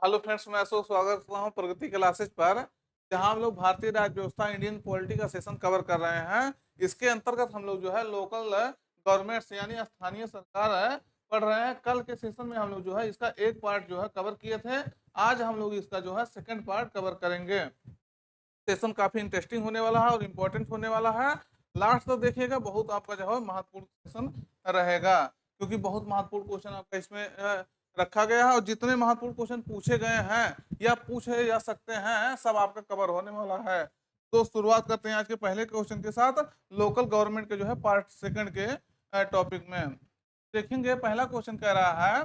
Hello friends, मैं अशोक स्वागत करता हूँ प्रगति क्लासेज पर, जहाँ हम लोग भारतीय राज्य व्यवस्था इंडियन पॉलिटी का सेशन कवर कर रहे हैं। इसके अंतर्गत हम लोग जो है लोकल गवर्नमेंट्स यानी स्थानीय सरकार पढ़ रहे हैं। कल के सेशन में हम लोग जो है इसका एक पार्ट जो है कवर किए थे। आज हम लोग इसका जो है सेकंड पार्ट कवर करेंगे। सेशन काफी इंटरेस्टिंग होने वाला है और इम्पोर्टेंट होने वाला है। लास्ट तक देखिएगा, बहुत आपका जो है महत्वपूर्ण सेशन रहेगा, क्योंकि बहुत महत्वपूर्ण क्वेश्चन आपका इसमें रखा गया है और जितने महत्वपूर्ण क्वेश्चन पूछे गए हैं या पूछे जा सकते हैं सब आपका कवर होने वाला है। तो शुरुआत करते हैं आज के पहले क्वेश्चन के साथ, लोकल गवर्नमेंट के जो है पार्ट सेकंड के टॉपिक में। देखेंगे, पहला क्वेश्चन कह रहा है,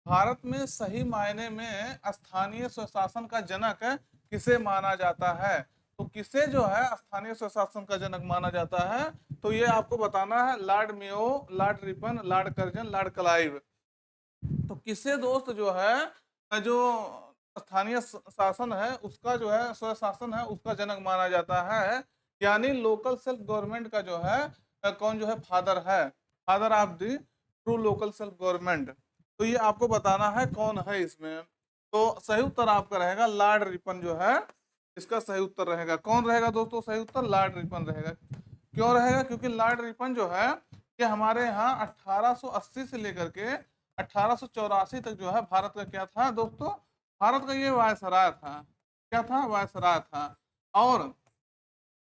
भारत में सही मायने में स्थानीय स्वशासन का जनक किसे माना जाता है? तो किसे जो है स्थानीय स्वशासन का जनक माना जाता है? तो ये आपको बताना है, Lord Mayo, Lord Ripon, Lord Curzon, Lord Clive. तो किसे दोस्त जो है जो स्थानीय शासन है उसका जो है स्वशासन है उसका जनक माना जाता है, यानी लोकल सेल्फ गवर्नमेंट का जो है कौन जो है फादर है, father of the true local self government. तो ये आपको बताना है कौन है इसमें। तो सही उत्तर आपका रहेगा लॉर्ड रिपन जो है, इसका सही उत्तर रहेगा। कौन रहेगा दोस्तों सही उत्तर? लॉर्ड रिपन रहेगा। क्यों रहेगा? क्योंकि लॉर्ड रिपन जो है कि हमारे यहाँ 1880 से लेकर के 1884 तक जो है भारत का क्या था दोस्तों? भारत का ये वायसराय था। क्या था? वायसराय था। और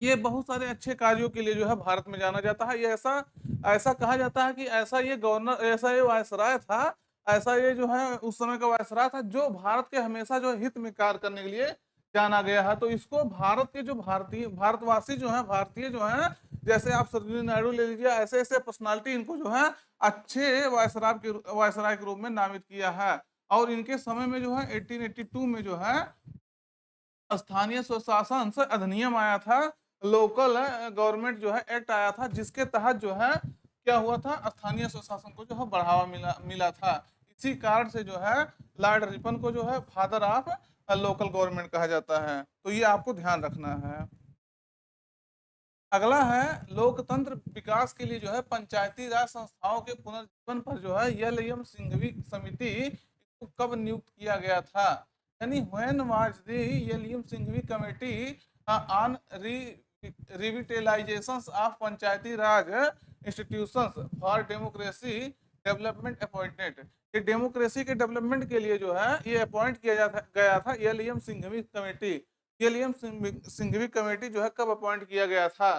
ये बहुत सारे अच्छे कार्यों के लिए जो है भारत में जाना जाता है। ये ऐसा ऐसा कहा जाता है कि ऐसा ये गवर्नर, ऐसा ये वायसराय था, ऐसा ये जो है उस समय का वायसराय था जो भारत के हमेशा जो हित में कार्य करने के लिए जाना गया है। तो इसको भारत के जो भारतीय भारतवासी जो है, भारतीय जो है, जैसे आप सरोजिनी नायडू ले लीजिए, ऐसे ऐसे पर्सनालिटी इनको जो है अच्छे वायसराय के रूप में नामित किया है। और इनके समय में जो है 1882 में जो है स्थानीय स्वशासन से अधिनियम आया था, लोकल गवर्नमेंट जो है एक्ट आया था, जिसके तहत जो है क्या हुआ था, स्थानीय स्वशासन को जो है बढ़ावा मिला मिला था। इसी कारण से जो है लॉर्ड रिपन को जो है फादर ऑफ लोकल गवर्नमेंट कहा जाता है। तो ये आपको ध्यान रखना है। अगला है, लोकतंत्र विकास के लिए जो है पंचायती राज संस्थाओं के पुनर्जीवन पर जो है यलयम सिंघवी समिति को कब नियुक्त किया गया था? यानी when was the L M Singhvi committee on revitalization of panchayati raj institutions for democracy development appointed. ये डेमोक्रेसी के डेवलपमेंट के लिए जो है ये अपॉइंट किया गया था L M Singhvi committee. William Singhvi committee जो है कब अपॉइंट किया गया था?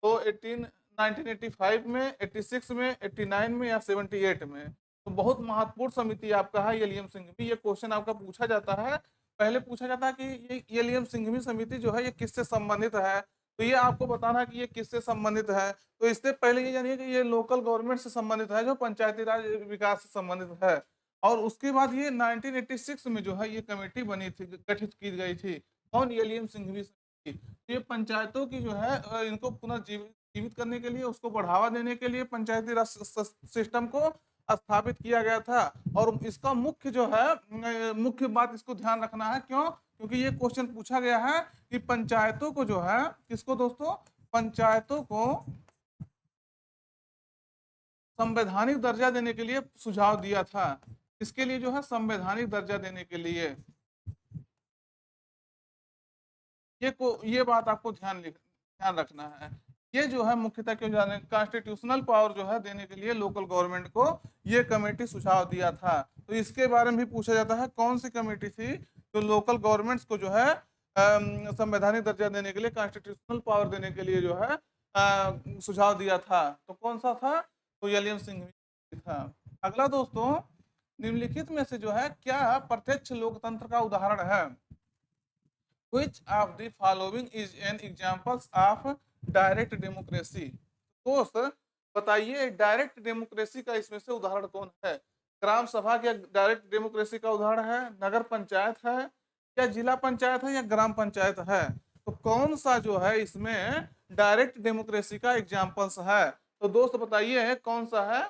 तो 1985 में, 86 में, 89 में या 78 में? तो बहुत महत्वपूर्ण समिति आपका है विलियम सिंघवी। ये क्वेश्चन आपका पूछा जाता है, पहले पूछा जाता है कि ये विलियम सिंघवी समिति जो है ये किससे संबंधित है। तो ये आपको बताना है कि ये किससे संबंधित है। तो इससे पहले ये जानिए कि ये लोकल गवर्नमेंट से संबंधित है, जो पंचायती राज विकास से संबंधित है। और उसके बाद ये 1986 में जो है ये कमेटी बनी थी, गठित की गई थी। कौन? विलियम सिंघवी समिति। तो ये पंचायतों की जो है इनको पुनर्जीवित जीवित करने के लिए, उसको बढ़ावा देने के लिए पंचायती राज सिस्टम को स्थापित किया गया था। और इसका मुख्य जो है मुख्य बात इसको ध्यान रखना है। क्यों? क्योंकि ये क्वेश्चन पूछा गया है कि पंचायतों को जो है, किसको दोस्तों? पंचायतों को संवैधानिक दर्जा देने के लिए सुझाव दिया था। इसके लिए जो है संवैधानिक दर्जा देने के लिए, ये बात आपको ध्यान रखना है। ये जो है मुख्यतः क्यों जाने, कॉन्स्टिट्यूशनल पावर जो है देने के लिए लोकल गवर्नमेंट को ये कमेटी सुझाव दिया था। तो इसके बारे में भी पूछा जाता है, कौन सी कमेटी थी जो लोकल गवर्नमेंट्स को जो है संवैधानिक दर्जा देने के लिए, कॉन्स्टिट्यूशनल पावर देने के लिए जो है सुझाव दिया था? तो कौन सा था? तो विलियम सिंघवी था। अगला दोस्तों, निम्नलिखित में से जो है क्या प्रत्यक्ष लोकतंत्र का उदाहरण है? Which of the following is an examples of direct democracy? दोस्त बताइए, डायरेक्ट डेमोक्रेसी का इसमें से उदाहरण कौन है? ग्राम सभा क्या डायरेक्ट डेमोक्रेसी का उदाहरण है? नगर पंचायत है, या जिला पंचायत है, या ग्राम पंचायत है? तो कौन सा जो है इसमें डायरेक्ट डेमोक्रेसी का एग्जाम्पल्स है? तो दोस्त बताइए कौन सा है?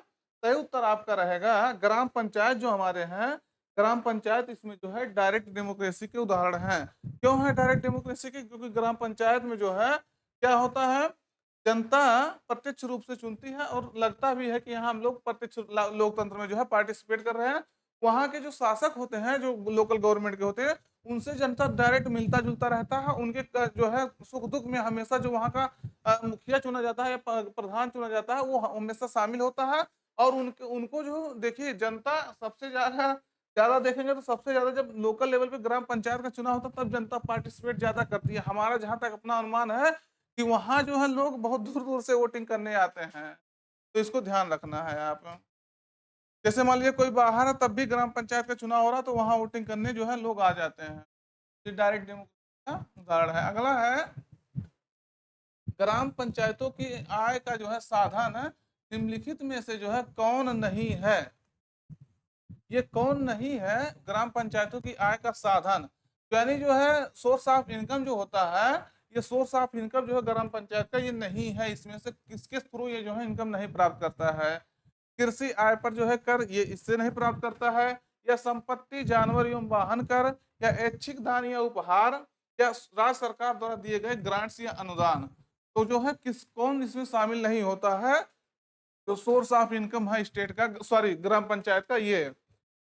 सही उत्तर आपका रहेगा ग्राम पंचायत। जो हमारे हैं ग्राम पंचायत, इसमें जो है डायरेक्ट डेमोक्रेसी के उदाहरण हैं। क्यों है डायरेक्ट डेमोक्रेसी के? क्योंकि ग्राम पंचायत में जो है क्या होता है, जनता प्रत्यक्ष रूप से चुनती है और लगता भी है कि यहाँ हम लोग प्रत्यक्ष लोकतंत्र में जो है पार्टिसिपेट कर रहे हैं। वहाँ के जो शासक होते हैं, जो लोकल गवर्नमेंट के होते हैं, उनसे जनता डायरेक्ट मिलता-जुलता रहता है। उनके जो है सुख-दुःख में हमेशा जो वहाँ का मुखिया चुना जाता है या प्रधान चुना जाता है, वो हमेशा शामिल होता है। और उनको जो देखिए जनता सबसे ज़्यादा ज़्यादा देखेंगे तो सबसे ज़्यादा जब लोकल लेवल पे ग्राम पंचायत का चुनाव होता है, तब जनता पार्टिसिपेट ज़्यादा करती है। हमारा जहाँ तक अपना अनुमान है कि वहाँ जो है लोग बहुत दूर-दूर से वोटिंग करने आते हैं। तो इसको ध्यान रखना है आप। जैसे मान लीजिए कोई बाहर है, तब भी ग्राम पंचायत का चुनाव हो रहा है, तो वहाँ वोटिंग करने जो है लोग आ जाते हैं। ये डायरेक्ट डेमोक्रेसी का उदाहरण है। अगला है ग्राम पंचायतों की आय का जो है साधन है, निम्नलिखित में से जो है कौन नहीं है? ये कौन नहीं है ग्राम पंचायतों की आय का साधन? यानी जो है सोर्स ऑफ इनकम जो होता है, ये सोर्स ऑफ इनकम जो है ग्राम पंचायत का ये नहीं है। इसमें से किसके थ्रू ये जो है इनकम नहीं प्राप्त करता है? कृषि आय पर जो है कर ये इससे नहीं प्राप्त करता है, या संपत्ति, जानवर एवं वाहन कर, या ऐच्छिक दान या उपहार, या राज्य सरकार द्वारा दिए गए ग्रांट्स या अनुदान। तो जो है कौन इसमें शामिल नहीं होता है? जो सोर्स ऑफ इनकम है स्टेट का, सॉरी ग्राम पंचायत का, ये।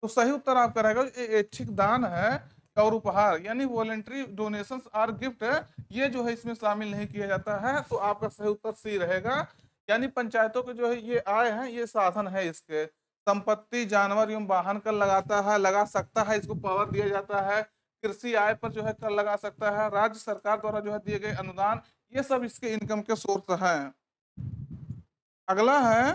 तो सही उत्तर आपका रहेगा ऐच्छिक दान है और उपहार, यानी वॉलेंट्री डोनेशंस और गिफ्ट, ये जो है इसमें शामिल नहीं किया जाता है। तो आपका सही उत्तर सी रहेगा। यानी पंचायतों के जो है ये आय है, ये साधन है इसके। संपत्ति, जानवर एवं वाहन कर लगाता है, लगा सकता है, इसको पावर दिया जाता है। कृषि आय पर जो है कर लगा सकता है। राज्य सरकार द्वारा जो है दिए गए अनुदान, ये सब इसके इनकम के सोर्स हैं। अगला है,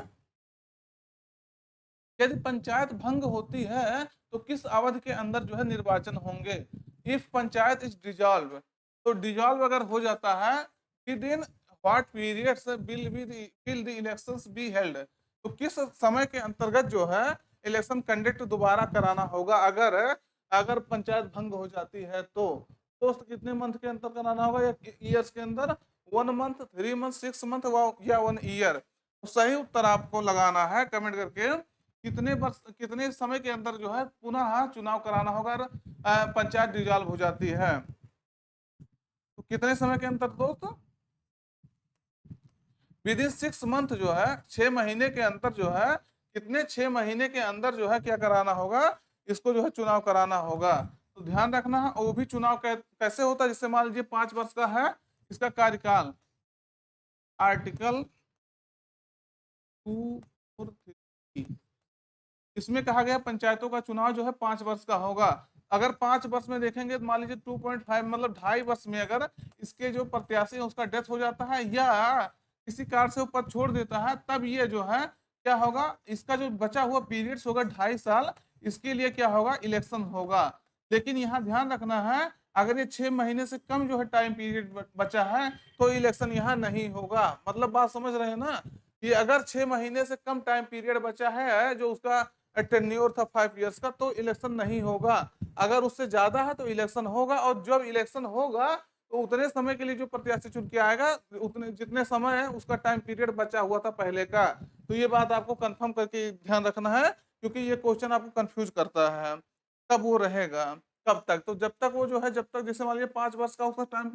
यदि पंचायत भंग होती है तो किस अवधि के अंदर जो है निर्वाचन होंगे? इफ पंचायत इज डिजॉल्व, तो डिजॉल्व अगर हो जाता है, with in what periods will the elections be held? तो किस समय के अंतर्गत जो है इलेक्शन कंडक्ट दोबारा कराना होगा अगर अगर पंचायत भंग हो जाती है? तो कितने मंथ के अंदर कराना होगा या ईयर्स के अंदर? 1 मंथ, 3 मंथ, 6 मंथ या 1 ईयर? तो सही उत्तर आपको लगाना है कमेंट करके, कितने वर्ष कितने समय के अंदर जो है पुनः चुनाव कराना होगा अगर पंचायत डिजॉल्व हो जाती है? तो कितने समय के अंदर दोस्तों? विद इन 6 मंथ जो है 6 महीने के अंदर जो है, कितने 6 महीने के अंदर जो है क्या कराना होगा? इसको जो है चुनाव कराना होगा। तो ध्यान रखना है। वो भी चुनाव कैसे होता है? जैसे मान लीजिए 5 वर्ष का है इसका कार्यकाल, आर्टिकल 243, इसमें कहा गया पंचायतों का चुनाव जो है 5 वर्ष का होगा। अगर 5 वर्ष में देखेंगे तो मान लीजिए 2.5 मतलब 2.5 वर्ष में अगर इसके जो प्रत्याशी है उसका डेथ हो जाता है या किसी कारण से वो पद छोड़ देता है, तब ये जो है क्या होगा, इसका जो बचा हुआ पीरियड्स होगा 2.5 साल, इसके लिए क्या होगा, इलेक्शन होगा। लेकिन यहाँ ध्यान रखना है, अगर ये 6 महीने से कम जो है टाइम पीरियड बचा है तो इलेक्शन यहाँ नहीं होगा। मतलब बात समझ रहे हैं ना, कि अगर 6 महीने से कम टाइम पीरियड बचा है जो उसका टेन्योर था 5 इयर्स का, तो इलेक्शन नहीं होगा। अगर उससे ज्यादा है तो इलेक्शन होगा, और जब इलेक्शन होगा तो उतने समय के लिए जो प्रत्याशी चुन के आएगा, उतने जितने समय है उसका टाइम पीरियड बचा हुआ था पहले का। तो ये बात आपको कंफर्म करके ध्यान रखना है, क्योंकि ये क्वेश्चन आपको कंफ्यूज करता है। कब वो रहेगा, कब तक? तो जब तक वो जो है, जब तक जैसे मान लीजिए 5 वर्ष का उसका टाइम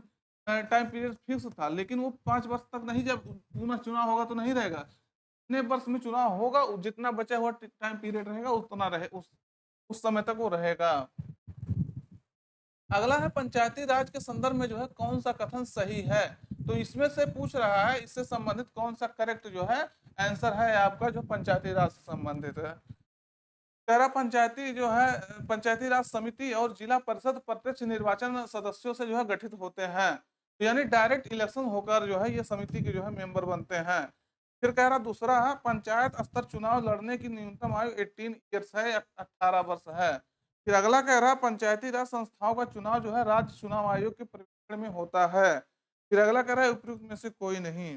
टाइम पीरियड फिक्स था, लेकिन वो 5 वर्ष तक नहीं, जब पुनः चुनाव होगा तो नहीं रहेगा। जितने वर्ष में चुनाव होगा, जितना बचा हुआ टाइम पीरियड रहेगा उतना रहे, उस समय तक वो रहेगा। अगला है, पंचायती राज के संदर्भ में जो है कौन सा कथन सही है? तो इसमें से पूछ रहा है, इससे संबंधित कौन सा करेक्ट जो है आंसर है आपका, जो पंचायती राज से संबंधित है। तेरा पंचायती जो है पंचायती राज समिति और जिला परिषद प्रत्यक्ष निर्वाचन सदस्यों से जो है गठित होते हैं। तो यानी डायरेक्ट इलेक्शन होकर जो है ये समिति के जो है मेंबर बनते हैं। फिर कह रहा दूसरा है, पंचायत स्तर चुनाव लड़ने की न्यूनतम आयु 18 ईयर्स है या 18 वर्ष है। फिर अगला कह रहा है, पंचायती राज संस्थाओं का चुनाव जो है राज्य चुनाव आयोग के पर्यवेक्षण में होता है। फिर अगला कह रहा है, उपयुक्त में से कोई नहीं।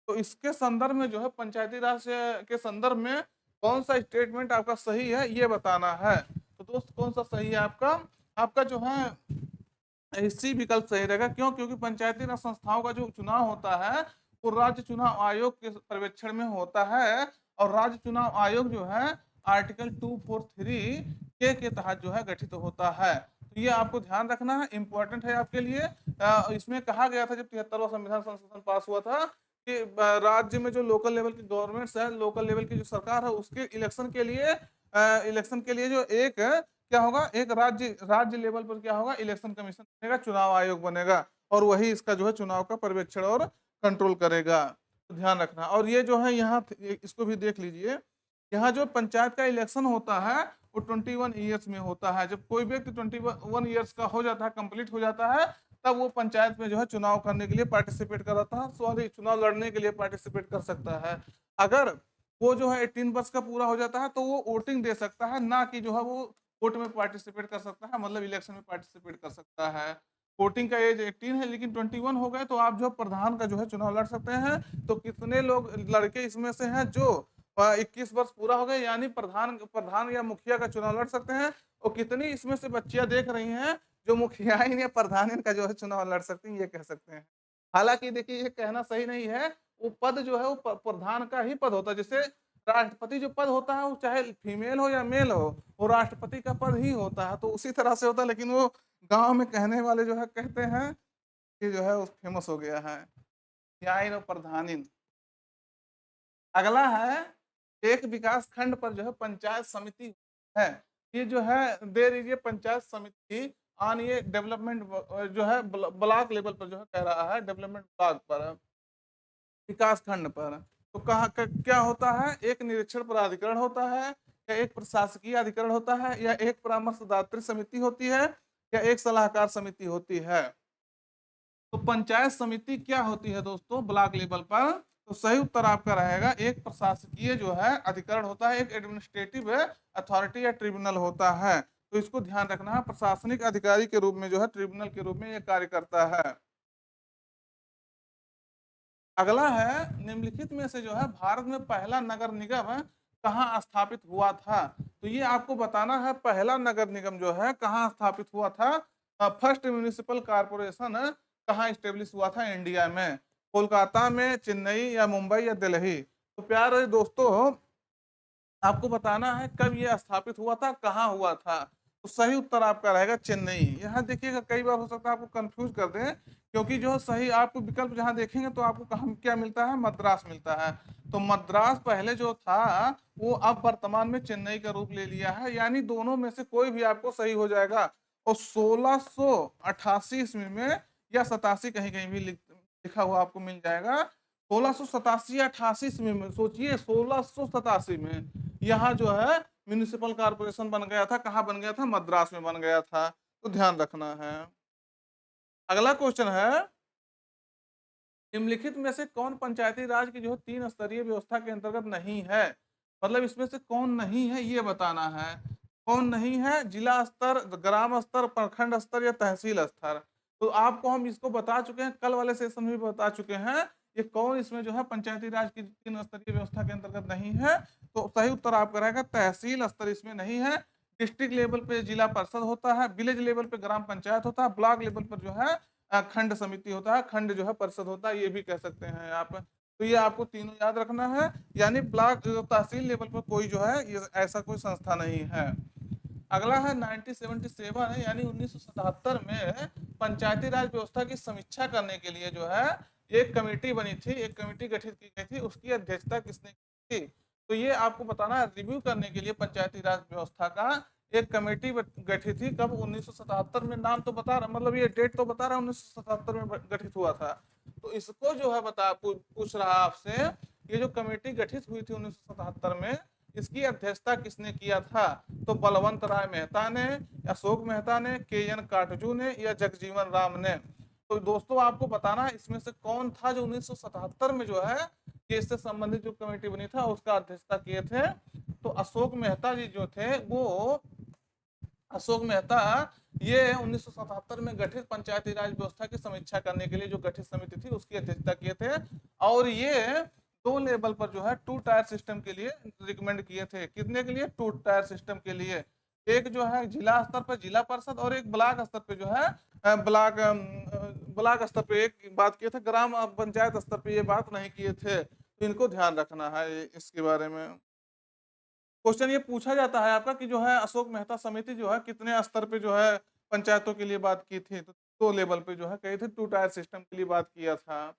तो इसके संदर्भ में जो है पंचायती राज के संदर्भ में कौन सा स्टेटमेंट आपका सही है ये बताना है। तो दोस्त कौन सा सही है आपका? आपका जो है सी विकल्प सही रहेगा। क्यों? क्योंकि पंचायती राज संस्थाओं का जो चुनाव होता है वो राज्य चुनाव आयोग के पर्यवेक्षण में होता है, और राज्य चुनाव आयोग जो है आर्टिकल 243 के तहत जो है गठित होता है। तो ये आपको ध्यान रखना है, इंपॉर्टेंट है आपके लिए। इसमें कहा गया था जब 73वां संविधान संशोधन पास हुआ था कि राज्य में जो लोकल लेवल की गवर्नमेंट्स है, लोकल लेवल की जो सरकार है, उसके इलेक्शन के लिए इलेक्शन के लिए जो एक क्या होगा, एक राज्य राज्य लेवल पर क्या होगा, इलेक्शन कमीशन बनेगा, चुनाव आयोग बनेगा और वही इसका जो है चुनाव का पर्यवेक्षण और कंट्रोल करेगा। तो ध्यान रखना। और ये जो है यहाँ इसको भी देख लीजिए, यहाँ जो पंचायत का इलेक्शन होता है वो 21 ईयर्स में होता है। जब कोई व्यक्ति 21 ईयर्स का हो जाता है, कंप्लीट हो जाता है, तब वो पंचायत में जो है चुनाव करने के लिए पार्टिसिपेट कर रहा था, सॉरी चुनाव लड़ने के लिए पार्टिसिपेट कर सकता है। अगर वो जो है 18 वर्ष का पूरा हो जाता है तो वो वोटिंग दे सकता है, ना कि जो है वो वोट में पार्टिसिपेट कर सकता है, मतलब इलेक्शन में पार्टिसिपेट कर सकता है। वोटिंग का एज 18 है लेकिन 21 हो गए तो आप जो प्रधान का जो है चुनाव लड़ सकते हैं। तो कितने लोग लड़के इसमें से हैं जो 21 वर्ष पूरा हो गए, यानी प्रधान प्रधान या मुखिया का चुनाव लड़ सकते हैं। और कितनी इसमें से बच्चियां देख रही हैं जो मुखियाइन या प्रधान का जो है चुनाव लड़ सकती हैं, ये कह सकते हैं। हालांकि देखिए ये कहना सही नहीं है, वो पद जो है वो प्रधान का ही पद होता है। जैसे राष्ट्रपति जो पद होता है वो चाहे फीमेल हो या मेल हो, वो राष्ट्रपति का पद ही होता है, तो उसी तरह से होता है। लेकिन वो गांव में कहने वाले जो है कहते हैं कि जो है वो फेमस हो गया है, न्यायिन और प्रधानिन। अगला है एक विकास खंड पर जो है पंचायत समिति है। ये जो है दे दीजिए पंचायत समिति ऑन ये डेवलपमेंट जो है ब्लॉक लेवल पर जो है कह रहा है, डेवलपमेंट ब्लॉक पर, विकास खंड पर। तो कहा क्या होता है, एक निरीक्षण प्राधिकरण होता है, या एक प्रशासकीय अधिकरण होता है, या एक परामर्शदात्री समिति होती है, या एक सलाहकार समिति होती है। तो पंचायत समिति क्या होती है दोस्तों ब्लॉक लेवल पर? तो सही उत्तर आपका रहेगा एक प्रशासकीय जो है अधिकरण होता है, एक एडमिनिस्ट्रेटिव अथॉरिटी या ट्रिब्यूनल होता है। तो इसको ध्यान रखना है, प्रशासनिक अधिकारी के रूप में जो है ट्रिब्यूनल के रूप में ये कार्य करता है। अगला है निम्नलिखित में से जो है भारत में पहला नगर निगम कहाँ स्थापित हुआ था? तो ये आपको बताना है पहला नगर निगम जो है कहाँ स्थापित हुआ था। फर्स्ट म्यूनिसिपल कॉर्पोरेशन कहाँ स्टेब्लिश हुआ था इंडिया में? कोलकाता में, चेन्नई या मुंबई या दिल्ली? तो प्यारे दोस्तों आपको बताना है कब ये स्थापित हुआ था, कहाँ हुआ था। तो सही उत्तर आपका रहेगा चेन्नई। यहाँ देखिएगा कई बार हो सकता है आपको कंफ्यूज कर दें, क्योंकि जो सही आपको विकल्प जहाँ देखेंगे तो आपको कहाँ क्या मिलता है, मद्रास मिलता है। तो मद्रास पहले जो था वो अब वर्तमान में चेन्नई का रूप ले लिया है, यानी दोनों में से कोई भी आपको सही हो जाएगा। और 1688 ईस्वी में या 87 कहीं कहीं भी लिखा हुआ आपको मिल जाएगा। 1687 या 88 ईस्वी में, सोचिए 1687 में यहाँ जो है म्यूनिसिपल कॉर्पोरेशन बन गया था। कहाँ बन गया था? मद्रास में बन गया था। तो ध्यान रखना है। अगला क्वेश्चन है निम्नलिखित में से कौन पंचायती राज की जो है 3 स्तरीय व्यवस्था के अंतर्गत नहीं है? मतलब इसमें से कौन नहीं है ये बताना है। कौन नहीं है? जिला स्तर, ग्राम स्तर, प्रखंड स्तर या तहसील स्तर? तो आपको हम इसको बता चुके हैं, कल वाले सेशन में भी बता चुके हैं ये कौन इसमें जो है पंचायती राज की 3 स्तरीय व्यवस्था के अंतर्गत नहीं है। तो सही उत्तर आपका रहेगा तहसील स्तर इसमें नहीं है। डिस्ट्रिक्ट लेवल पे जिला परिषद होता है, विलेज लेवल पे ग्राम पंचायत होता है, ब्लॉक लेवल पर जो है खंड समिति होता है, खंड जो है परिषद होता है, ये भी कह सकते हैं आप। तो ये आपको तीनों याद रखना है, यानी ब्लॉक तहसील लेवल पर कोई जो है ये ऐसा कोई संस्था नहीं है। अगला है 1977 है, यानी 1977 में पंचायती राज व्यवस्था की समीक्षा करने के लिए जो है एक कमेटी बनी थी, एक कमेटी गठित की गई थी, उसकी अध्यक्षता किसने की थी? तो ये आपको बताना है, रिव्यू करने के लिए पंचायती राज व्यवस्था का एक कमेटी गठित थी। कब? 1977 में। नाम तो बता रहा, मतलब ये डेट तो बता रहा 1977 में गठित हुआ था। तो इसको जो है पूछ रहा आपसे, ये जो कमेटी गठित हुई थी 1977 में, इसकी अध्यक्षता किसने किया था? तो बलवंत राय मेहता ने, अशोक मेहता ने, के एन काटजू ने, या जगजीवन राम ने? तो दोस्तों आपको बताना है इसमें से कौन था जो 1977 में जो है ये इससे संबंधित जो कमेटी बनी था उसका अध्यक्षता किए थे। तो अशोक मेहता जी जो थे वो, अशोक मेहता ये 1977 में गठित पंचायती राज व्यवस्था की समीक्षा करने के लिए जो गठित समिति थी उसकी अध्यक्षता किए थे। और ये 2 लेवल पर जो है 2 टायर सिस्टम के लिए रिकमेंड किए थे। कितने के लिए? 2 टायर सिस्टम के लिए। एक जो है जिला स्तर पर जिला परिषद, और एक ब्लॉक स्तर पे जो है ब्लॉक स्तर पे एक बात किए थे, ग्राम पंचायत स्तर पे ये बात नहीं किए थे। तो इनको ध्यान रखना है इसके बारे में। क्वेश्चन ये पूछा जाता है आपका कि जो है अशोक मेहता समिति जो है कितने स्तर पे जो है पंचायतों के लिए बात की थी? तो 2 लेवल पे जो है कही थी, 2 टायर सिस्टम के लिए बात किया था।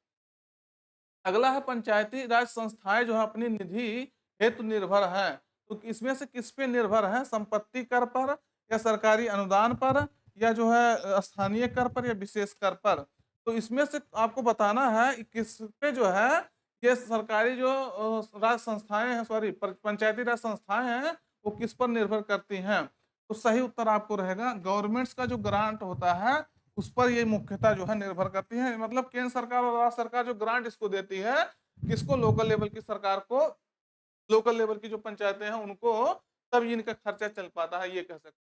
अगला है पंचायती राज संस्थाएं जो है अपनी निधि हेतु निर्भर है। तो इसमें से किस पे निर्भर है, संपत्ति कर पर या सरकारी अनुदान पर या जो है स्थानीय कर पर या विशेष कर पर। तो इसमें से आपको बताना है कि किस पे जो है ये सरकारी जो राज संस्थाएं हैं, सॉरी पंचायती राज संस्थाएं हैं, वो किस पर निर्भर करती हैं। तो सही उत्तर आपको रहेगा गवर्नमेंट्स का जो ग्रांट होता है उस पर ये मुख्यतः जो है निर्भर करती है। मतलब केंद्र सरकार और राज्य सरकार जो ग्रांट इसको देती है, किसको, लोकल लेवल की सरकार को, लोकल लेवल की जो पंचायतें हैं उनको, तब इनका खर्चा चल पाता है, ये कह सकते हैं।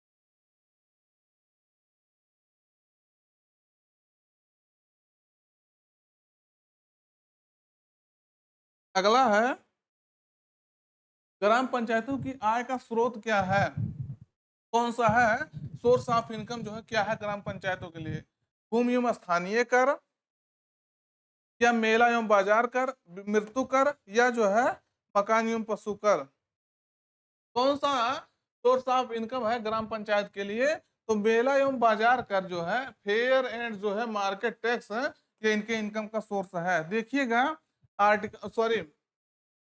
अगला है ग्राम पंचायतों की आय का स्रोत क्या है, कौन सा है सोर्स ऑफ इनकम जो है, क्या है ग्राम पंचायतों के लिए। भूमि एवं स्थानीय कर या मेला एवं बाजार कर, मृत्यु कर या जो है मकान एवं पशु कर। कौन सा सोर्स ऑफ इनकम है ग्राम पंचायत के लिए, तो मेला एवं बाजार कर जो है, फेयर एंड जो है मार्केट टैक्स है, ये इनके इनकम का सोर्स है। देखिएगा आर्टिकल, सॉरी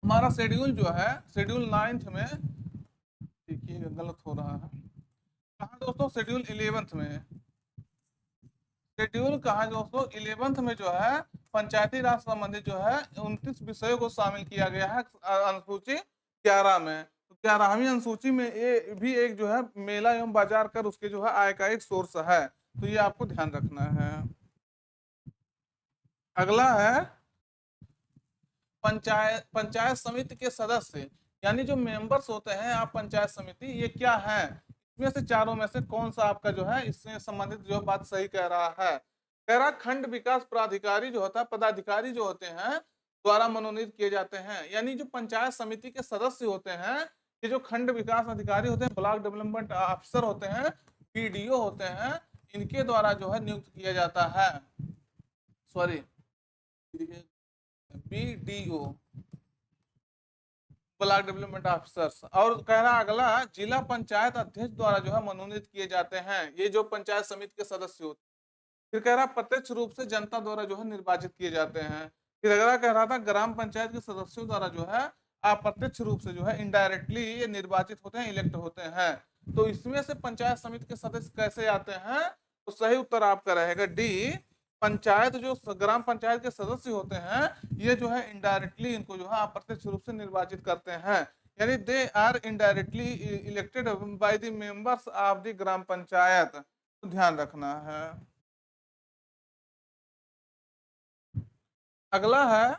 हमारा शेड्यूल जो है, शेड्यूल 9th में, देखिएगा गलत हो रहा है, कहा दोस्तों शेड्यूल 11th में, शेड्यूल कहा दोस्तों 11th में जो है पंचायती राज संबंधी जो है 29 विषयों को शामिल किया गया है अनुसूची 11 में। तो 11वीं अनुसूची में ये भी एक जो है मेला एवं बाजार कर उसके जो है आय का एक सोर्स है, तो ये आपको ध्यान रखना है। अगला है पंचायत समिति के सदस्य, यानी जो मेंबर्स होते हैं आप पंचायत समिति, ये क्या है, इसमें से चारों में से कौन सा आपका जो है इससे संबंधित जो बात सही कह रहा है। कह रहा खंड विकास प्राधिकारी जो होता है, पदाधिकारी जो होते हैं द्वारा मनोनीत किए जाते हैं। यानी जो पंचायत समिति के सदस्य होते हैं, ये जो खंड विकास अधिकारी होते हैं, ब्लॉक डेवलपमेंट ऑफिसर होते हैं, पीडीओ होते हैं, इनके द्वारा जो है नियुक्त किया जाता है, sorry BDO, block development officers. और कह रहा अगला जिला पंचायत अध्यक्ष द्वारा जो है मनोनीत किए जाते हैं, ये जो पंचायत समिति के सदस्य होते हैं। फिर कह रहा प्रत्यक्ष रूप से जनता द्वारा जो है निर्वाचित किए जाते हैं। फिर अगला कह रहा था ग्राम पंचायत के सदस्यों द्वारा जो है अप्रत्यक्ष रूप से जो है इनडायरेक्टली ये निर्वाचित होते हैं, इलेक्ट होते हैं। तो इसमें से पंचायत समिति के सदस्य कैसे आते हैं, तो सही उत्तर आपका रहेगा डी, पंचायत जो ग्राम पंचायत के सदस्य होते हैं ये जो है इनडायरेक्टली इनको जो है अप्रत्यक्ष रूप से निर्वाचित करते हैं, यानी they are indirectly elected by the members of the gram panchayat, तो ध्यान रखना है। अगला है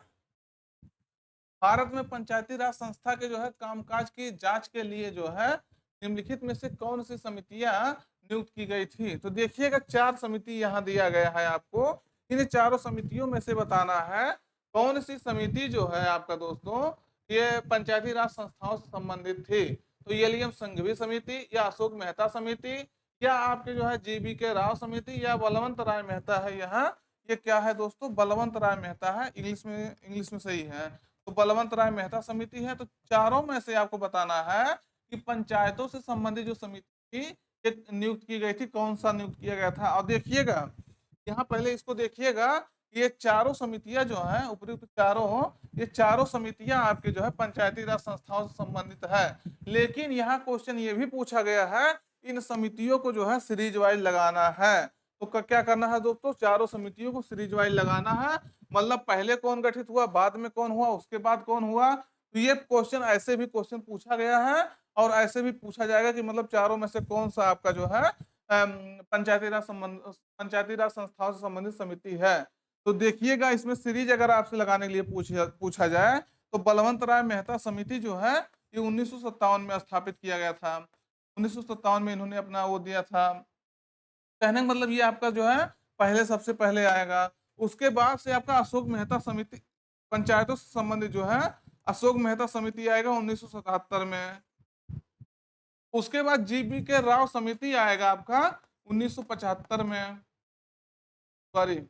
भारत में पंचायती राज संस्था के जो है कामकाज की जांच के लिए जो है निम्नलिखित में से कौन सी समितियां नियुक्त की गई थी। तो देखिएगा 4 समिति यहाँ दिया गया है आपको, इन चारों समितियों में से बताना है कौन सी समिति जो है आपका दोस्तों ये पंचायती राज संस्थाओं से संबंधित थी। तो एलियम संघवी समिति या अशोक मेहता समिति या आपके जो है जीबी के राव समिति या बलवंत राय मेहता है, यहाँ ये क्या है दोस्तों, बलवंत राय मेहता है, इंग्लिश में सही है, तो बलवंत राय मेहता समिति है। तो चारों में से आपको बताना है कि पंचायतों से संबंधित जो समिति थी नियुक्त की गई थी, कौन सा नियुक्त किया गया था। और देखिएगा यहाँ पहले इसको देखिएगा, ये चारों समितियां जो हैं उपयुक्त चारों, ये चारों समितियां आपके जो है पंचायती राज संस्थाओं से संबंधित है। लेकिन यहाँ क्वेश्चन ये भी पूछा गया है इन समितियों को जो है सीरीज वाइज लगाना है। तो क्या करना है दोस्तों, चारों समितियों को सीरीज वाइज लगाना है, मतलब पहले कौन गठित हुआ, बाद में कौन हुआ, उसके बाद कौन हुआ। तो ये क्वेश्चन ऐसे भी क्वेश्चन पूछा गया है और ऐसे भी पूछा जाएगा कि मतलब चारों में से कौन सा आपका जो है पंचायती राज संस्थाओं से संबंधित समिति है। तो देखिएगा इसमें सीरीज अगर आपसे लगाने के लिए पूछा जाए तो बलवंत राय मेहता समिति जो है ये 1957 में स्थापित किया गया था। 1957 में इन्होंने अपना वो दिया था, कहने का मतलब ये आपका जो है पहले सबसे पहले आएगा। उसके बाद से आपका अशोक मेहता समिति पंचायतों से संबंधित जो है अशोक मेहता समिति आएगा 1977 में। उसके बाद जीबी के राव समिति आएगा आपका 1975 में, सॉरी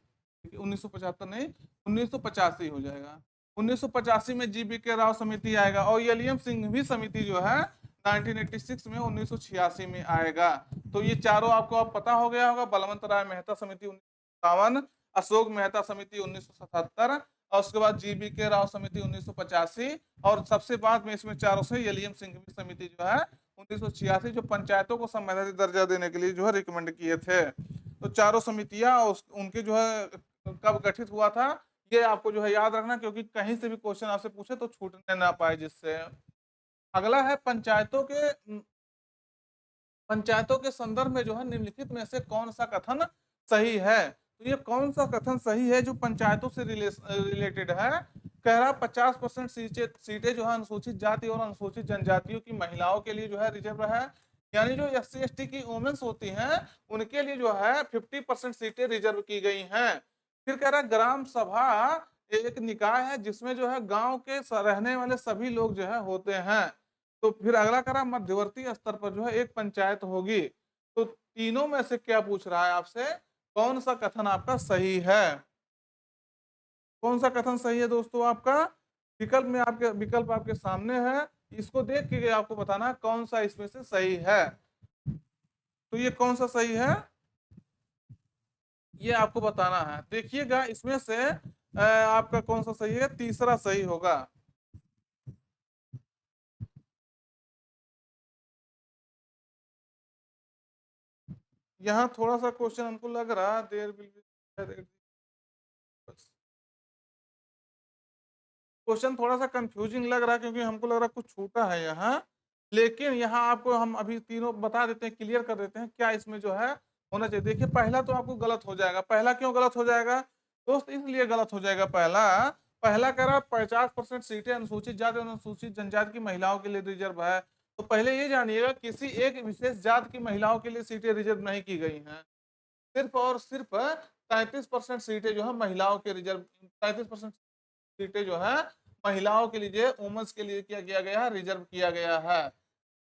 1975 नहीं 1985 हो जाएगा, 1985 में जीबी के राव समिति आएगा। और एलियम सिंघवी समिति जो है 1986 में 1986 में आएगा। तो ये चारों आपको अब पता हो गया होगा, बलवंत राय मेहता समिति 1957, अशोक मेहता समिति 1977 और उसके बाद जीबी के राव समिति 1985, और सबसे बाद में इसमें चारों से यलियम सिंघवी समिति जो है 1986, जो पंचायतों को संवैधानिक दर्जा देने के लिए जो है रिकमेंड किए थे। तो चारों समितियां उनके जो है कब गठित हुआ था, ये आपको जो है याद रखना, क्योंकि कहीं से भी क्वेश्चन आपसे पूछे तो छूटने ना पाए जिससे। अगला है पंचायतों के संदर्भ में जो है निम्नलिखित में से कौन सा कथन सही है। तो ये कौन सा कथन सही है जो पंचायतों से रिलेटेड है। कह रहा 50% सीटें जो है अनुसूचित जाति और अनुसूचित जनजातियों की महिलाओं के लिए जो है रिजर्व है, यानी जो SC ST की वुमेन्स होती हैं उनके लिए जो है 50% सीटें रिजर्व की गई हैं। फिर कह रहा ग्राम सभा एक निकाय है जिसमें जो है गांव के रहने वाले सभी लोग जो है होते हैं। तो फिर अगला करा मध्यवर्ती स्तर पर जो है एक पंचायत होगी। तो तीनों में से क्या पूछ रहा है आपसे, कौन सा कथन आपका सही है। कौन सा कथन सही है दोस्तों आपका। विकल्प आपके सामने है, इसको देख के आपको बताना है कौन सा इसमें से सही है। तो ये कौन सा सही है ये आपको बताना है। देखिएगा इसमें से आपका कौन सा सही है, तीसरा सही होगा। यहाँ थोड़ा सा क्वेश्चन हमको लग रहा देर क्वेश्चन थोड़ा सा कंफ्यूजिंग लग रहा है, क्योंकि हमको लग रहा है कुछ छूटा है यहाँ। लेकिन यहाँ आपको हम अभी तीनों बता देते हैं, क्लियर कर देते हैं क्या इसमें जो है होना चाहिए। देखिए पहला तो आपको गलत हो जाएगा। पहला क्यों गलत हो जाएगा दोस्त, इसलिए गलत हो जाएगा। पहला पहला कह रहा 50% सीटें अनुसूचित जाति और अनुसूचित जनजाति की महिलाओं के लिए रिजर्व है। तो पहले ये जानिएगा किसी एक विशेष जाति की महिलाओं के लिए सीटें रिजर्व नहीं की गई हैं। सिर्फ और सिर्फ 33% सीटें जो है महिलाओं के रिजर्व, 33% सीटें जो है महिलाओं के लिए वुमेन्स के लिए क्या किया गया है, रिजर्व किया गया है।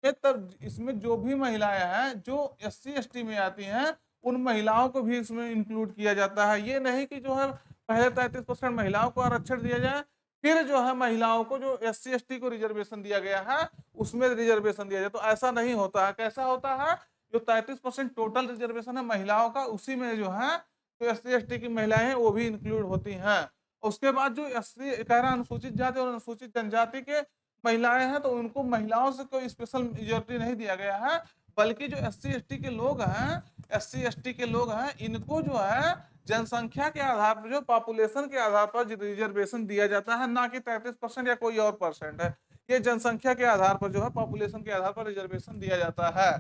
तब इसमें जो भी महिलाएं हैं जो SC ST में आती हैं उन महिलाओं को भी इसमें इंक्लूड किया जाता है। ये नहीं कि जो है पहले 33% महिलाओं को आरक्षण दिया जाए, फिर जो है महिलाओं को जो SC ST को रिजर्वेशन दिया गया है उसमें रिजर्वेशन दिया जाए, तो ऐसा नहीं होता है। कैसा होता है, जो 33% टोटल रिजर्वेशन है महिलाओं का, उसी में जो है जो SC ST की महिलाएं हैं वो भी इंक्लूड होती हैं। उसके बाद जो कह रहा अनुसूचित जाति और अनुसूचित जनजाति के महिलाएं हैं तो उनको महिलाओं से कोई स्पेशल मेजोरिटी नहीं दिया गया है, बल्कि जो SC ST के लोग हैं, SC ST के लोग हैं इनको जो है जनसंख्या के आधार पर, जो पॉपुलेशन के आधार पर रिजर्वेशन दिया जाता है, ना कि 33% या कोई और परसेंट है। ये जनसंख्या के आधार पर जो है पॉपुलेशन के आधार पर रिजर्वेशन दिया जाता है।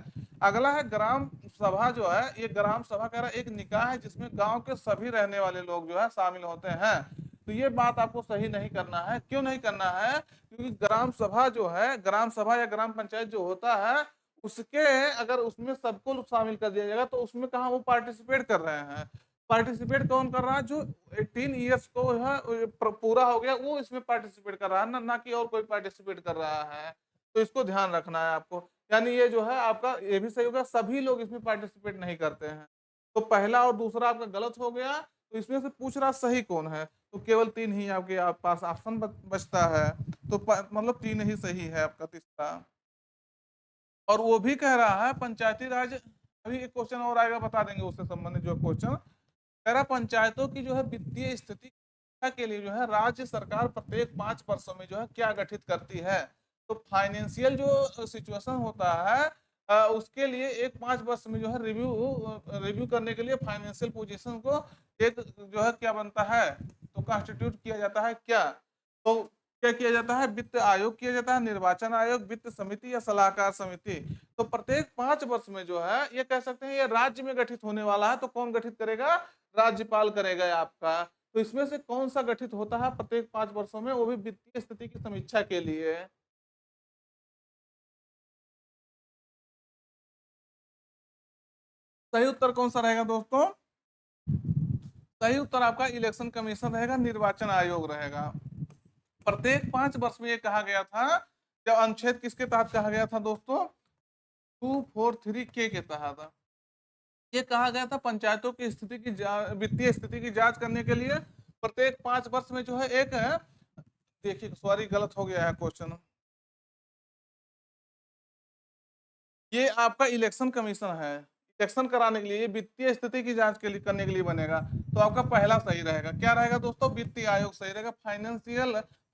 अगला है ग्राम सभा। जो है ये ग्राम सभा कह रहा है एक निकाय है जिसमें गांव के सभी रहने वाले लोग जो है शामिल होते हैं। तो ये बात आपको सही नहीं करना है। क्यों नहीं करना है, क्योंकि ग्राम सभा जो है, ग्राम सभा या ग्राम पंचायत जो होता है उसके अगर उसमें सबको शामिल कर दिया जाएगा तो उसमें कहाँ वो पार्टिसिपेट कर रहे हैं। पार्टिसिपेट कौन कर रहा है, जो 18 ईयर्स को है पूरा हो गया वो इसमें पार्टिसिपेट कर रहा है, ना कि और कोई पार्टिसिपेट कर रहा है। तो इसको ध्यान रखना है आपको। यानी ये जो है आपका ये भी सही होगा, सभी लोग इसमें पार्टिसिपेट नहीं करते हैं। तो पहला और दूसरा आपका गलत हो गया। तो इसमें से पूछ रहा सही कौन है, तो केवल 3 ही आपके पास ऑप्शन बचता है। तो मतलब 3 ही सही है आपका तीसरा। और वो भी कह रहा है पंचायती राज, अभी एक क्वेश्चन और आएगा बता देंगे उससे संबंधित जो क्वेश्चन। कह रहा पंचायतों की जो है वित्तीय स्थिति के लिए जो है राज्य सरकार प्रत्येक 5 वर्षों में जो है क्या गठित करती है। तो फाइनेंशियल जो सिचुएशन होता है उसके लिए एक 5 वर्ष में जो है रिव्यू करने के लिए फाइनेंशियल पोजीशन को एक जो है क्या बनता है, तो कॉन्स्टिट्यूट किया जाता है क्या। तो क्या किया जाता है, वित्त आयोग किया जाता है, निर्वाचन आयोग, वित्त समिति या सलाहकार समिति। तो प्रत्येक 5 वर्ष में जो है ये कह सकते हैं ये राज्य में गठित होने वाला है। तो कौन गठित करेगा, राज्यपाल करेगा आपका। तो इसमें से कौन सा गठित होता है प्रत्येक 5 वर्षों में, वो भी वित्तीय स्थिति की समीक्षा के लिए। सही उत्तर कौन सा रहेगा दोस्तों, सही उत्तर आपका इलेक्शन कमीशन रहेगा, निर्वाचन आयोग रहेगा। प्रत्येक 5 वर्ष में ये कहा गया था, जब अनुच्छेद किसके तहत कहा गया था दोस्तों, 243 के तहत ये कहा गया था पंचायतों की स्थिति की वित्तीय स्थिति की जांच करने के लिए प्रत्येक 5 वर्ष में जो है एक देखिए सॉरी गलत हो गया है क्वेश्चन। ये आपका इलेक्शन कमीशन है, सेक्शन कराने के लिए, ये वित्तीय स्थिति की जांच के लिए करने के लिए बनेगा। तो आपका पहला सही रहेगा, क्या रहेगा दोस्तों, वित्तीय आयोग सही रहेगा,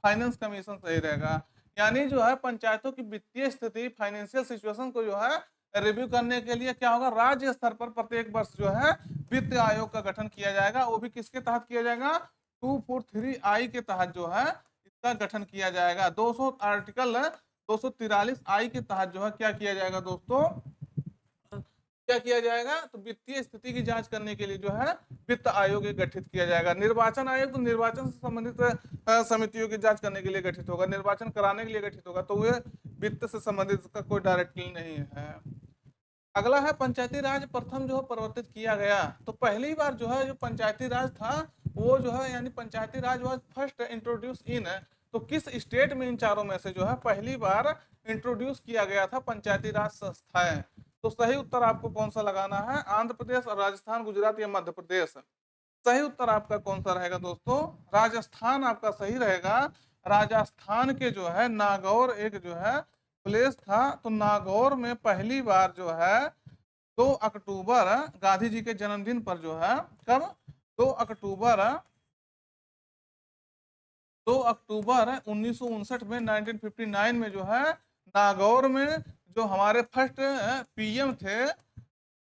फाइनेंस कमीशन सही रहेगा। यानी जो है पंचायतों की वित्तीय स्थिति, फाइनेंशियल सिचुएशन को जो है रिव्यू करने के लिए क्या होगा, राज्य स्तर पर प्रत्येक वर्ष जो है वित्त आयोग का गठन किया जाएगा। वो भी किसके तहत किया जाएगा, 243I के तहत जो है इसका गठन किया जाएगा। 200 आर्टिकल 243I के तहत जो है क्या किया जाएगा दोस्तों, क्या किया जाएगा, तो वित्तीय स्थिति की जांच करने के लिए जो है वित्त आयोग गठित किया जाएगा। निर्वाचन आयोग तो निर्वाचन से संबंधित समितियों की जांच करने के लिए गठित होगा, निर्वाचन कराने के लिए गठित होगा, तो वे वित्त से संबंधित इसका कोई डायरेक्ट लिंक नहीं है। अगला है पंचायती राज प्रथम जो है परिवर्तित किया गया। तो पहली बार जो है जो पंचायती राज था वो जो है, यानी पंचायती राज वाज फर्स्ट इंट्रोड्यूस इन, तो किस स्टेट में इन चारों में से जो है पहली बार इंट्रोड्यूस किया गया था पंचायती राज संस्थाएं। तो सही उत्तर आपको कौन सा लगाना है, आंध्र प्रदेश और राजस्थान, गुजरात या मध्य प्रदेश। सही उत्तर आपका कौन सा रहेगा दोस्तों, राजस्थान आपका सही रहेगा। राजस्थान के जो है नागौर एक जो है प्लेस था, तो नागौर में पहली बार जो है 2 अक्टूबर गांधी जी के जन्मदिन पर जो है, कब, 2 अक्टूबर 2 अक्टूबर 1959 में 1959 में जो है नागौर में जो हमारे फर्स्ट पीएम थे,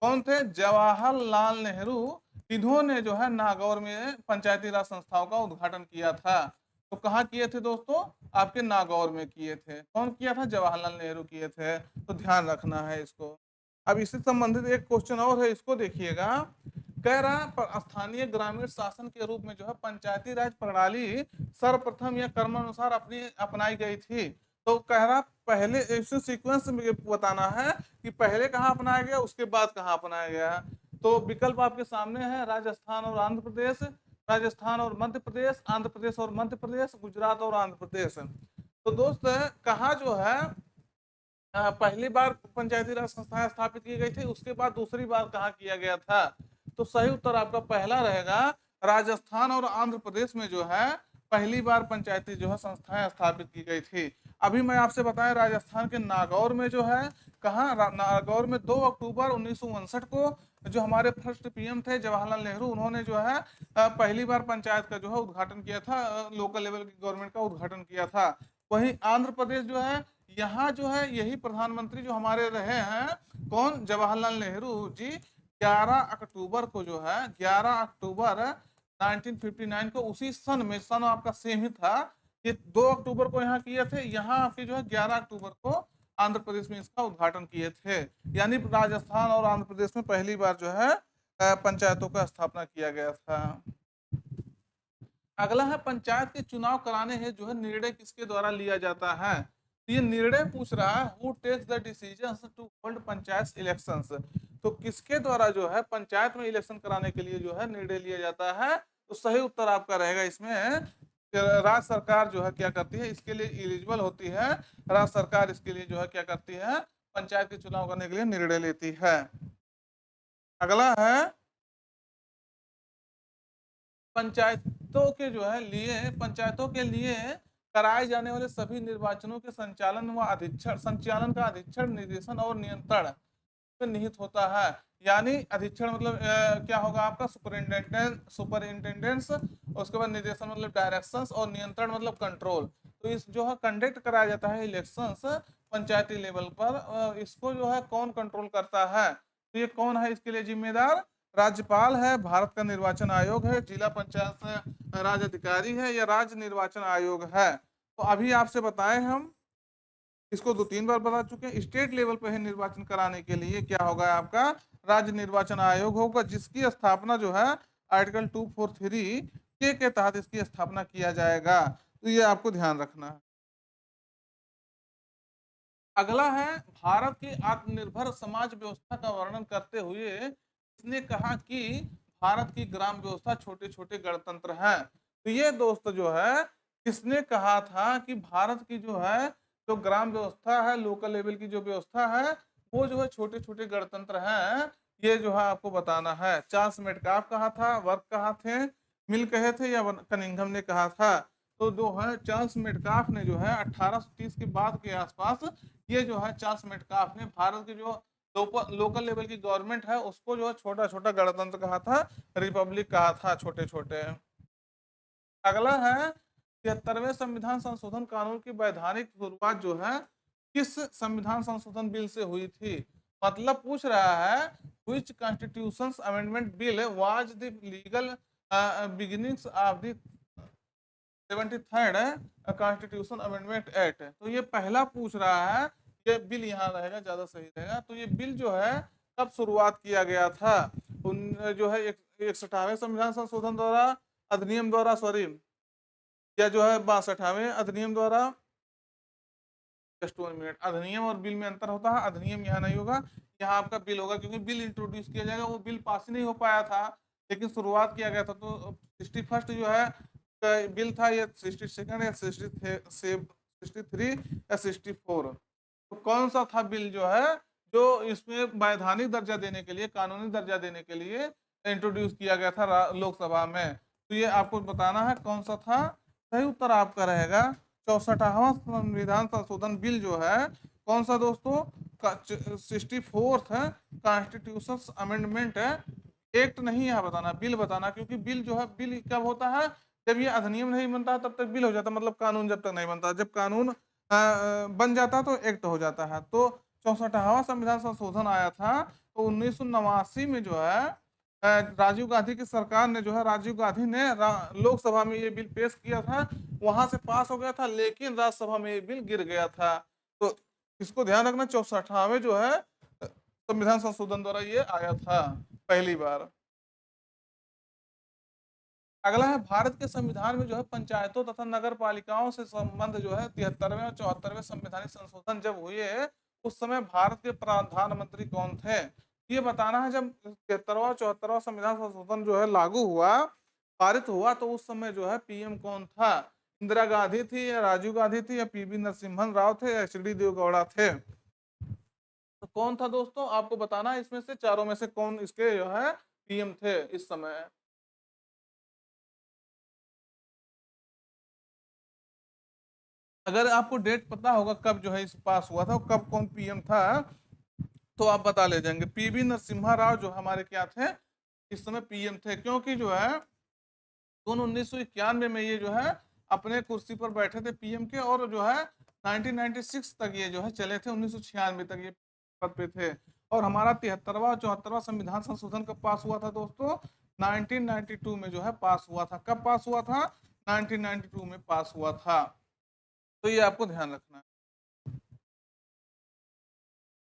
कौन थे, जवाहरलाल नेहरू, इन्होंने जो है नागौर में पंचायती राज संस्थाओं का उद्घाटन किया था। तो कहाँ किए थे दोस्तों, आपके नागौर में किए थे। कौन किया था, जवाहरलाल नेहरू किए थे। तो ध्यान रखना है इसको। अब इससे संबंधित एक क्वेश्चन और है, इसको देखिएगा। कह रहा स्थानीय ग्रामीण शासन के रूप में जो है पंचायती राज प्रणाली सर्वप्रथम या क्रमानुसार अपनाई गई थी। तो कह रहा पहले इसे सीक्वेंस में बताना है कि पहले कहाँ अपनाया गया, उसके बाद कहाँ अपनाया गया। तो विकल्प आपके सामने है, राजस्थान और आंध्र प्रदेश, राजस्थान और मध्य प्रदेश, आंध्र प्रदेश और मध्य प्रदेश, गुजरात और आंध्र प्रदेश। तो दोस्त कहाँ जो है पहली बार पंचायती राज संस्थाएं स्थापित की गई थी, उसके बाद दूसरी बार कहाँ किया गया था। तो सही उत्तर आपका पहला रहेगा, राजस्थान और आंध्र प्रदेश में जो है पहली बार पंचायती जो है संस्थाएं स्थापित की गई थी। अभी मैं आपसे बताया राजस्थान के नागौर में जो है, कहाँ, नागौर में 2 अक्टूबर 1959 को जो हमारे फर्स्ट पीएम थे जवाहरलाल नेहरू, उन्होंने जो है पहली बार पंचायत का जो है उद्घाटन किया था, लोकल लेवल की गवर्नमेंट का उद्घाटन किया था। वहीं आंध्र प्रदेश जो है, यहाँ जो है यही प्रधानमंत्री जो हमारे रहे हैं, कौन, जवाहरलाल नेहरू जी, 11 अक्टूबर को जो है 11 अक्टूबर 1959 को, उसी सन में, सन आपका सेम ही था, ये 2 अक्टूबर को यहाँ किए थे, यहाँ आपके जो है 11 अक्टूबर को आंध्र प्रदेश में इसका उद्घाटन किए थे। यानी राजस्थान और आंध्र प्रदेश में पहली बार जो है पंचायतों का स्थापना किया गया था। अगला है पंचायत के चुनाव कराने है जो है निर्णय किसके द्वारा लिया जाता है। तो ये निर्णय पूछ रहा है, who takes the decisions to hold panchayat elections. तो किसके द्वारा जो है पंचायत में इलेक्शन कराने के लिए जो है निर्णय लिया जाता है। तो सही उत्तर आपका रहेगा इसमें, राज्य सरकार जो है क्या करती है, इसके लिए एलिजिबल होती है, राज्य सरकार इसके लिए जो है क्या करती है, पंचायत के चुनाव करने के लिए निर्णय लेती है। अगला है पंचायतों के लिए कराए जाने वाले सभी निर्वाचनों के संचालन व संचालन का अधीक्षण, निर्देशन और नियंत्रण में निहित होता है। यानी अधीक्षण मतलब क्या होगा आपका, सुपरिंटेंडेंस, उसके बाद निर्देशन मतलब डायरेक्शंस, और नियंत्रण मतलब कंट्रोल। तो इस जो है कंडक्ट कराया जाता है इलेक्शंस पंचायती लेवल पर, इसको जो है कौन कंट्रोल करता है, तो ये कौन है इसके लिए जिम्मेदार, राज्यपाल है, भारत का निर्वाचन आयोग है, जिला पंचायत राज अधिकारी है, या राज्य निर्वाचन आयोग है। तो अभी आपसे बताए हम, इसको 2-3 बार बता चुके हैं। स्टेट लेवल पर है निर्वाचन कराने के लिए क्या होगा आपका, राज्य निर्वाचन आयोग होगा, जिसकी स्थापना जो है आर्टिकल 243 के तहत इसकी स्थापना किया जाएगा। तो ये आपको ध्यान रखना है। अगला है भारत की आत्मनिर्भर समाज व्यवस्था का वर्णन करते हुए इसने कहा कि भारत की ग्राम व्यवस्था छोटे छोटे गणतंत्र हैं। तो ये दोस्त जो है किसने कहा था कि भारत की जो है जो ग्राम व्यवस्था है, लोकल लेवल की जो व्यवस्था है, वो जो है छोटे छोटे गणतंत्र हैं। ये जो है आपको बताना है। चार्ल्स मेटकाफ कहा था, वर्क कहा थे, मिल कहे थे, या कनिंघम ने कहा था। तो जो है चार्ल्स मेटकाफ ने जो है 1830 के बाद के आसपास, ये जो है चार्ल्स मेटकाफ ने भारत के जो लोकल लेवल की गवर्नमेंट है उसको जो है छोटा छोटा गणतंत्र कहा था, रिपब्लिक कहा था, छोटे छोटे। अगला है 73वें संविधान संशोधन कानून की वैधानिक शुरुआत जो है किस संविधान संशोधन बिल से हुई थी। मतलब पूछ रहा है which constitution amendment bill was the legal beginnings of the 73rd constitution amendment act. तो ये पहला पूछ रहा है, ये बिल यहाँ रहेगा, ज्यादा सही रहेगा। तो ये बिल जो है कब शुरुआत किया गया था, उन जो है 61वें संविधान संशोधन द्वारा, अधिनियम द्वारा, सॉरी, या जो है 62वें अधिनियम द्वारा। जस्ट 1 मिनट, अधिनियम और बिल में अंतर होता है, अधिनियम यहाँ नहीं होगा, यहाँ आपका बिल होगा, क्योंकि बिल इंट्रोड्यूस किया जाएगा, वो बिल पास ही नहीं हो पाया था, लेकिन शुरुआत किया गया था। तो 61st जो है बिल था, ये 62nd या 63 या 64, तो कौन सा था बिल जो है जो इसमें वैधानिक दर्जा देने के लिए, कानूनी दर्जा देने के लिए इंट्रोड्यूस किया गया था लोकसभा में। तो ये आपको बताना है कौन सा था। सही उत्तर आपका रहेगा 64वां संविधान संशोधन बिल जो है कौन सा दोस्तों, 64th है कॉन्स्टिट्यूशन अमेंडमेंट एक्ट, नहीं यहाँ बताना, बिल बताना, क्योंकि बिल जो है, बिल कब होता है, जब ये अधिनियम नहीं बनता तब तक बिल हो जाता, मतलब कानून जब तक नहीं बनता, जब कानून बन जाता है तो एक्ट हो जाता है। तो 64वां संविधान संशोधन आया था तो 1989 में जो है राजीव गांधी की सरकार ने जो है, राजीव गांधी ने लोकसभा में ये बिल पेश किया था, वहां से पास हो गया था, लेकिन राज्यसभा में ये बिल गिर गया था। तो इसको ध्यान रखना, 64वें जो है संविधान संशोधन द्वारा ये आया था पहली बार। अगला है भारत के संविधान में जो है पंचायतों तथा नगर पालिकाओं से संबंध जो है 73वें और 74वें संवैधानिक संशोधन जब हुए उस समय भारत के प्रधानमंत्री कौन थे। ये बताना है, जब 73वां 74वां संविधान संशोधन जो है लागू हुआ, पारित हुआ, तो उस समय जो है पीएम कौन था। इंदिरा गांधी थी, या राजीव गांधी थी, या पीवी नरसिम्हन राव थे, या एच डी देवगौड़ा थे। तो कौन था दोस्तों, आपको बताना है इसमें से, चारों में से कौन इसके जो है पीएम थे इस समय। अगर आपको डेट पता होगा कब जो है इस पास हुआ था, कब कौन पीएम था, तो आप बता ले जाएंगे। पीवी नरसिम्हा राव जो हमारे क्या थे, इस समय पीएम थे, क्योंकि जो है 1991 में ये जो है अपने कुर्सी पर बैठे थे पीएम के, और जो है 1996 तक ये जो है चले थे, 1996 तक ये पद पे थे। और हमारा 73वां 74वां संविधान संशोधन कब पास हुआ था दोस्तों, 1992 में जो है पास हुआ था। कब पास हुआ था, 1992 में पास हुआ था। तो ये आपको ध्यान रखना है।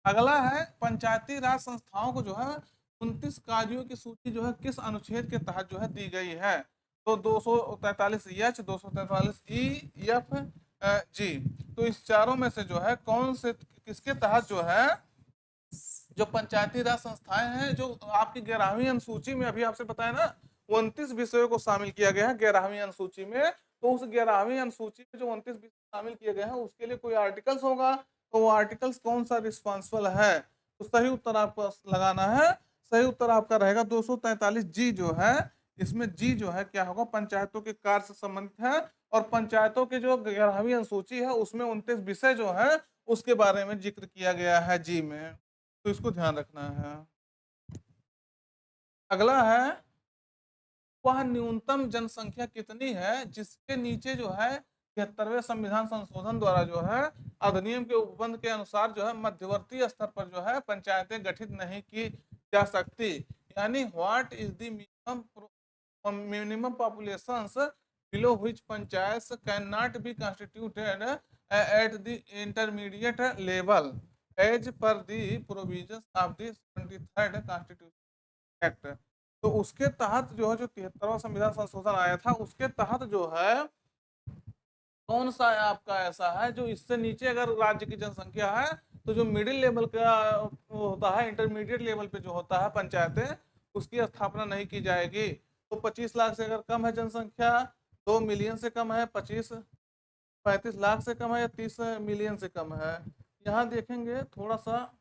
अगला है पंचायती राज संस्थाओं को जो है 29 कार्यों की सूची जो है किस अनुच्छेद के तहत जो है दी गई है। तो 243 एच, 243 ई, एफ, जी। तो इस चारों में से जो है कौन से, किसके तहत जो है, जो पंचायती राज संस्थाएं हैं, जो आपकी 11वीं अनुसूची में, अभी आपसे बताया ना 29 विषयों को शामिल किया गया है 11वीं अनुसूची में, तो उस 11वीं अनुसूची में जो 29 विषय शामिल किए गए हैं उसके लिए कोई आर्टिकल्स होगा, तो वो आर्टिकल्स कौन सा रिस्पॉन्सिबल है। तो सही उत्तर आपको लगाना है। सही उत्तर आपका रहेगा 243 जी जो है, इसमें जी जो है क्या होगा, पंचायतों के कार्य से संबंधित है, और पंचायतों के जो 11वीं अनुसूची है उसमें 29 विषय जो है उसके बारे में जिक्र किया गया है जी में। तो इसको ध्यान रखना है। अगला है वह न्यूनतम जनसंख्या कितनी है जिसके नीचे जो है 73वें संविधान संशोधन द्वारा जो है अधिनियम के उपबंध के अनुसार जो है मध्यवर्ती स्तर पर जो है पंचायतें गठित नहीं की जा सकती। यानी what is the minimum populations below which panchayat can not be constituted at the intermediate level as per the provisions of the 73rd constitution act. तो उसके तहत जो है, जो 73वां संविधान संशोधन आया था उसके तहत जो है कौन सा है आपका ऐसा है जो इससे नीचे अगर राज्य की जनसंख्या है, तो जो मिडिल लेवल का होता है, इंटरमीडिएट लेवल पे जो होता है पंचायतें, उसकी स्थापना नहीं की जाएगी। तो 25 लाख से अगर कम है जनसंख्या, 2 मिलियन से कम है, 35 लाख से कम है, या 30 मिलियन से कम है। यहाँ देखेंगे थोड़ा सा,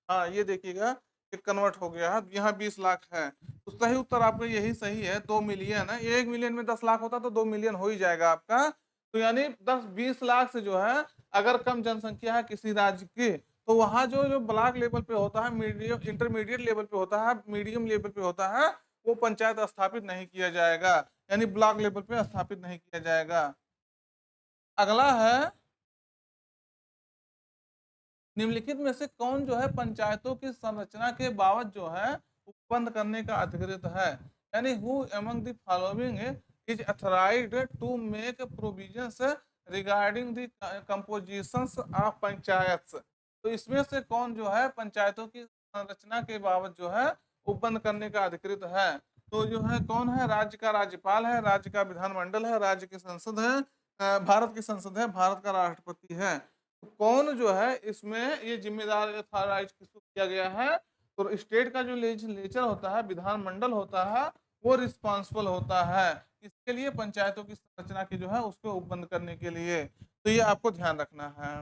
हाँ ये देखिएगा कि कन्वर्ट हो गया है, यहाँ 20 लाख है। तो सही उत्तर आपका यही सही है, 2 मिलियन है। 1 मिलियन में 10 लाख होता तो 2 मिलियन हो ही जाएगा आपका। तो यानी 10-20 लाख से जो है अगर कम जनसंख्या है किसी राज्य की, तो वहाँ जो जो ब्लॉक लेवल पे होता है, मीडियम इंटरमीडिएट लेवल पे होता है, मीडियम लेवल पे होता है, वो पंचायत स्थापित नहीं किया जाएगा, यानी ब्लॉक लेवल पे स्थापित नहीं किया जाएगा। अगला है, निम्नलिखित में से कौन जो है पंचायतों की संरचना के बाबत जो है उपबंध करने का अधिकृत है, यानी who among the following is authorized to make provisions regarding the compositions of panchayats. तो इसमें से कौन जो है पंचायतों की संरचना के बाबत जो है उपबंध करने का अधिकृत है। तो जो है कौन है, राज्य का राज्यपाल है, राज्य का विधानमंडल है, राज्य की संसद है, भारत की संसद है, भारत का राष्ट्रपति है। तो कौन जो है इसमें ये जिम्मेदार अथॉराइज किसको किया गया है, तो स्टेट का जो लेजिस्लेचर होता है, विधानमंडल होता है, वो रिस्पॉन्सिबल होता है इसके लिए, पंचायतों की संरचना की जो है उसको उपबंध करने के लिए। तो ये आपको ध्यान रखना है।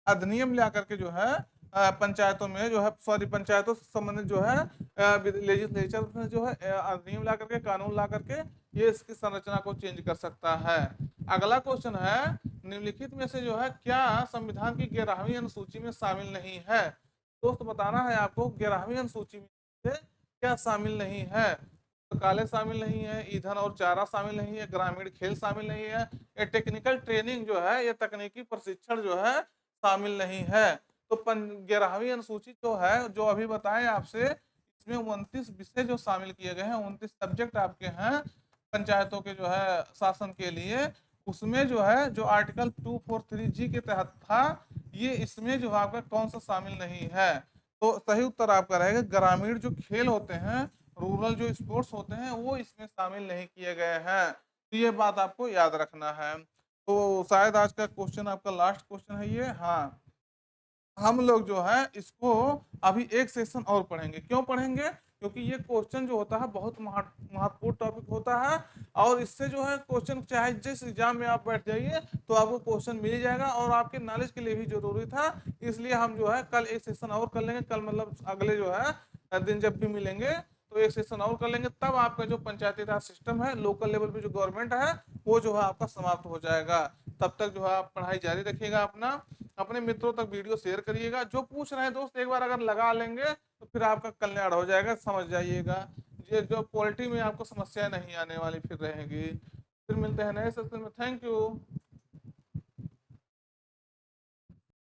अधिनियम ला करके जो है पंचायतों में जो है, सॉरी, पंचायतों से संबंधित जो है लेजिस्लेचर में जो है अधिनियम ला करके, कानून ला करके ये इसकी संरचना को चेंज कर सकता है। अगला क्वेश्चन है, निम्नलिखित में से जो है क्या संविधान की 11वीं अनुसूची में शामिल नहीं है। दोस्त बताना है आपको 11वीं अनुसूची में से क्या शामिल नहीं है। पुस्तकालय शामिल नहीं है, ईंधन और चारा शामिल नहीं है, ग्रामीण खेल शामिल नहीं है, ये टेक्निकल ट्रेनिंग जो है, ये तकनीकी प्रशिक्षण जो है शामिल नहीं है। तो 11वीं अनुसूची जो है, जो अभी बताएं आपसे, इसमें 29 विषय जो शामिल किए गए हैं, 29 सब्जेक्ट आपके हैं पंचायतों के जो है शासन के लिए। उसमें जो है जो आर्टिकल 243G के तहत था, ये इसमें जो है आपका कौन सा शामिल नहीं है। तो सही उत्तर आपका रहेगा ग्रामीण जो खेल होते हैं, रूरल जो स्पोर्ट्स होते हैं, वो इसमें शामिल नहीं किए गए हैं। तो ये बात आपको याद रखना है। तो शायद आज का क्वेश्चन आपका लास्ट क्वेश्चन है ये। हाँ, हम लोग जो है इसको अभी एक सेशन और पढ़ेंगे। क्यों पढ़ेंगे? क्योंकि ये क्वेश्चन जो होता है बहुत महत्वपूर्ण टॉपिक होता है, और इससे जो है क्वेश्चन चाहे जिस एग्जाम में आप बैठ जाइए तो आपको क्वेश्चन मिल जाएगा, और आपके नॉलेज के लिए भी जरूरी था। इसलिए हम जो है कल एक सेशन और कर लेंगे, कल मतलब अगले जो है दिन जब भी मिलेंगे तो एक सेशन और कर लेंगे, तब आपका जो पंचायती राज सिस्टम है, लोकल लेवल पे जो गवर्नमेंट है, वो जो है आपका समाप्त हो जाएगा। तब तक जो है आप पढ़ाई जारी रखिएगा अपना, अपने मित्रों तक वीडियो शेयर करिएगा। जो पूछ रहे हैं दोस्त, एक बार अगर लगा लेंगे तो फिर आपका कल्याण हो जाएगा, समझ जाइएगा। ये जो पॉलिटी में आपको समस्याएं नहीं आने वाली फिर रहेंगी। फिर मिलते हैं नए सेशन में। Thank you.